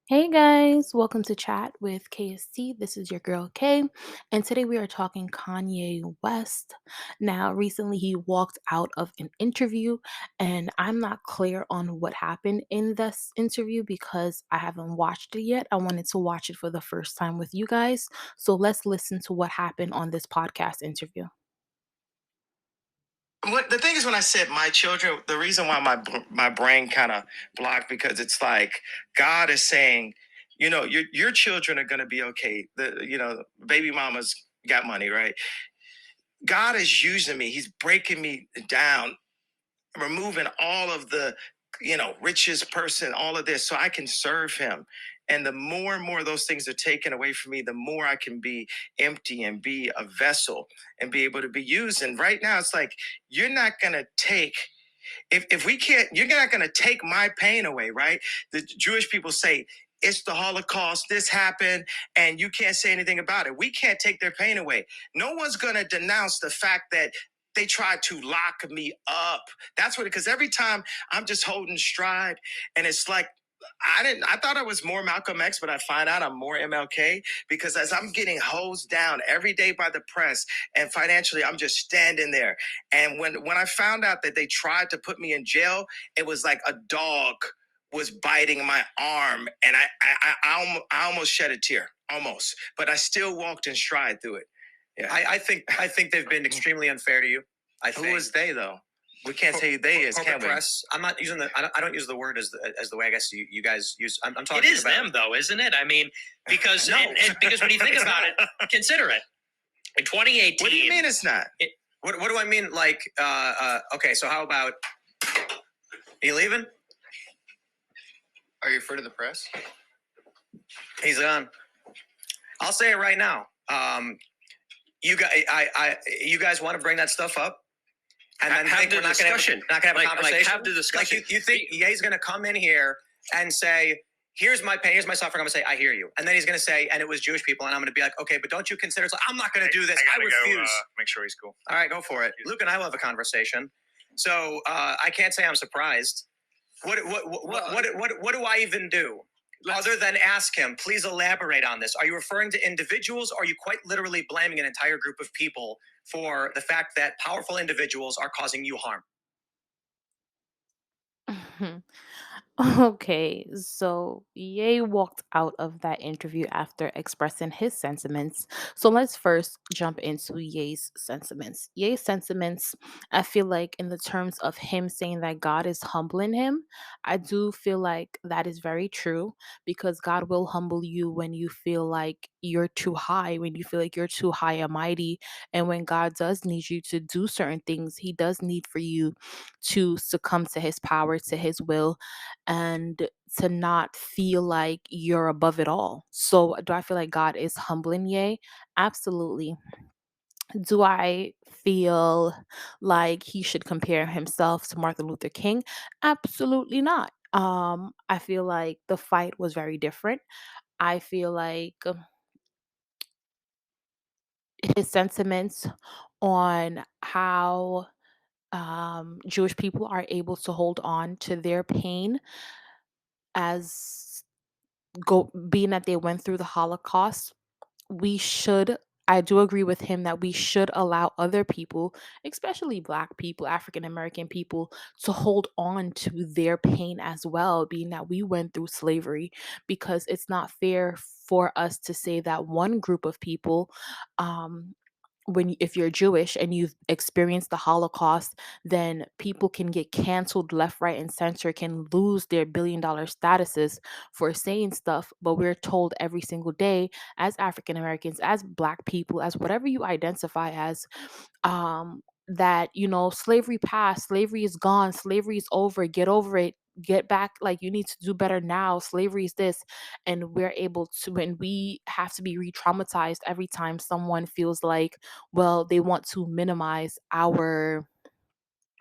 Hey guys, welcome to Chat with KST. This is your girl Kay, and today we are talking Kanye West. Now, recently he walked out of an interview, and I'm not clear on what happened in this interview because I haven't watched it yet. I wanted to watch it for the first time with you guys. So let's listen to what happened on this podcast interview. What the thing is, when I said my children, the reason why my brain kind of blocked, because it's like God is saying, your children are going to be okay. Baby mama's got money, right? God is using me. He's breaking me down, removing all of the richest person, all of this, so I can serve Him. And the more and more those things are taken away from me, the more I can be empty and be a vessel and be able to be used. And right now, it's like you're not gonna take, if we can't, you're not going to take my pain away, right? The Jewish people say it's the Holocaust, this happened, and you can't say anything about it. We can't take their pain away. No one's going to denounce the fact that they tried to lock me up. That's what, because every time I'm just holding stride, and it's like, I thought I was more Malcolm X, but I find out I'm more MLK, because as I'm getting hosed down every day by the press and financially, I'm just standing there. And when I found out that they tried to put me in jail, it was like a dog was biting my arm, and I almost shed a tear, almost, but I still walked in stride through it. Yeah. I think they've been extremely unfair to you. Who was they though? We can't say who they is, Corporate can we? press. I'm not using the. I don't use the word as the way I guess you guys use. I'm It talking is about them, though, isn't it? I mean, because No. because when you think about it, consider it. In 2018, What do you mean it's not? What do I mean? Like, okay, so how about? Are you leaving? Are you afraid of the press? He's gone. I'll say it right now. You guys want to bring that stuff up, and then have think the we're not going discussion. to have a Like, conversation. have the discussion. Like you think Ye's going to come in here and say, "Here's my pain, here's my suffering." I'm going to say, "I hear you," and then he's going to say, "And it was Jewish people," and I'm going to be like, "Okay, but don't you consider?" So I'm not going to do this. I refuse. Make sure he's cool. All right, go for it. Luke and I will have a conversation. So I can't say I'm surprised. What do I even do? Other than ask him, please elaborate on this. Are you referring to individuals, or are you quite literally blaming an entire group of people for the fact that powerful individuals are causing you harm? Okay, so Ye walked out of that interview after expressing his sentiments. So let's first jump into Ye's sentiments. Ye's sentiments, I feel like, in the terms of him saying that God is humbling him, I do feel like that is very true because God will humble you when you feel like you're too high, when you feel like you're too high and mighty. And when God does need you to do certain things, He does need for you to succumb to His power, to His will, and to not feel like you're above it all. So, do I feel like God is humbling Ye? Absolutely. Do I feel like he should compare himself to Martin Luther King? Absolutely not. I feel like the fight was very different. I feel like his sentiments on how Jewish people are able to hold on to their pain as go being that they went through the Holocaust, we should I do agree with him that we should allow other people, especially Black people, African American people, to hold on to their pain as well, being that we went through slavery, because it's not fair for us to say that one group of people, um, if you're Jewish and you've experienced the Holocaust, then people can get canceled left, right, and center, can lose their billion-dollar statuses for saying stuff. But we're told every single day, as African Americans, as Black people, as whatever you identify as, that slavery passed, slavery is gone, slavery is over, get over it, get back, like you need to do better now, slavery is this. And we're able to, when we have to be re-traumatized every time someone feels like, well, they want to minimize our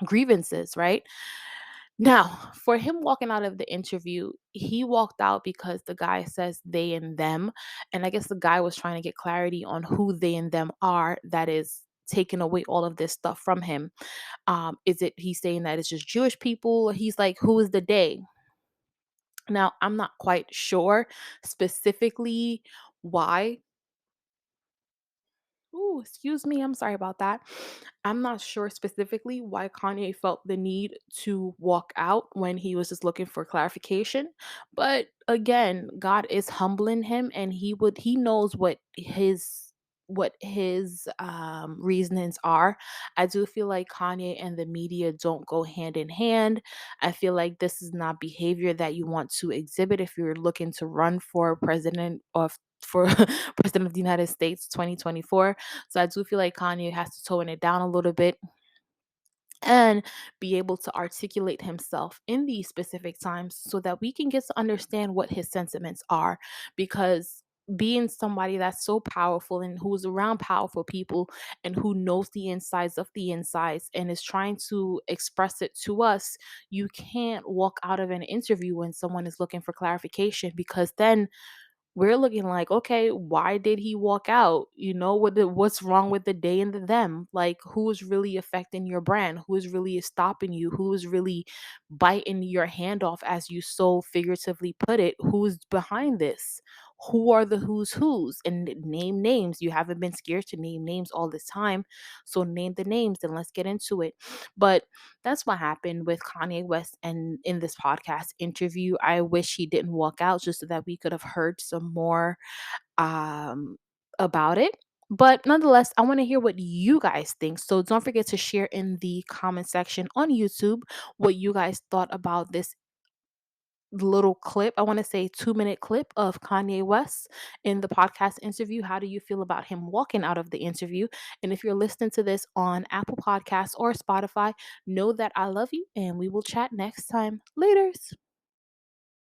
grievances, right? Now, for him walking out of the interview, he walked out because the guy says they and them. And I guess the guy was trying to get clarity on who they and them are, that is taking away all of this stuff from him. Is it he's saying that it's just Jewish people? He's like, who is the they? Now, I'm not quite sure specifically why. Ooh, excuse me. I'm sorry about that. I'm not sure specifically why Kanye felt the need to walk out when he was just looking for clarification. But again, God is humbling him, and he knows what his reasonings are. I do feel like Kanye and the media don't go hand in hand. I feel like this is not behavior that you want to exhibit if you're looking to run for president of for president of the United States 2024. So I do feel like Kanye has to tone it down a little bit and be able to articulate himself in these specific times so that we can get to understand what his sentiments are. Because being somebody that's so powerful and who's around powerful people and who knows the insides of the insides and is trying to express it to us, you can't walk out of an interview when someone is looking for clarification, because then we're looking like, okay, why did he walk out? What's wrong with the they and the them? Like, who is really affecting your brand? Who is really stopping you? Who is really biting your hand off, as you so figuratively put it? Who's behind this? Who are the who's? And name names. You haven't been scared to name names all this time. So name the names and let's get into it. But that's what happened with Kanye West. And in this podcast interview, I wish he didn't walk out, just so that we could have heard some more um, about it. But nonetheless, I want to hear what you guys think. So don't forget to share in the comment section on YouTube what you guys thought about this little clip. I want to say 2-minute clip of Kanye West in the podcast interview. How do you feel about him walking out of the interview? And if you're listening to this on Apple Podcasts or Spotify, know that I love you and we will chat next time. Laters.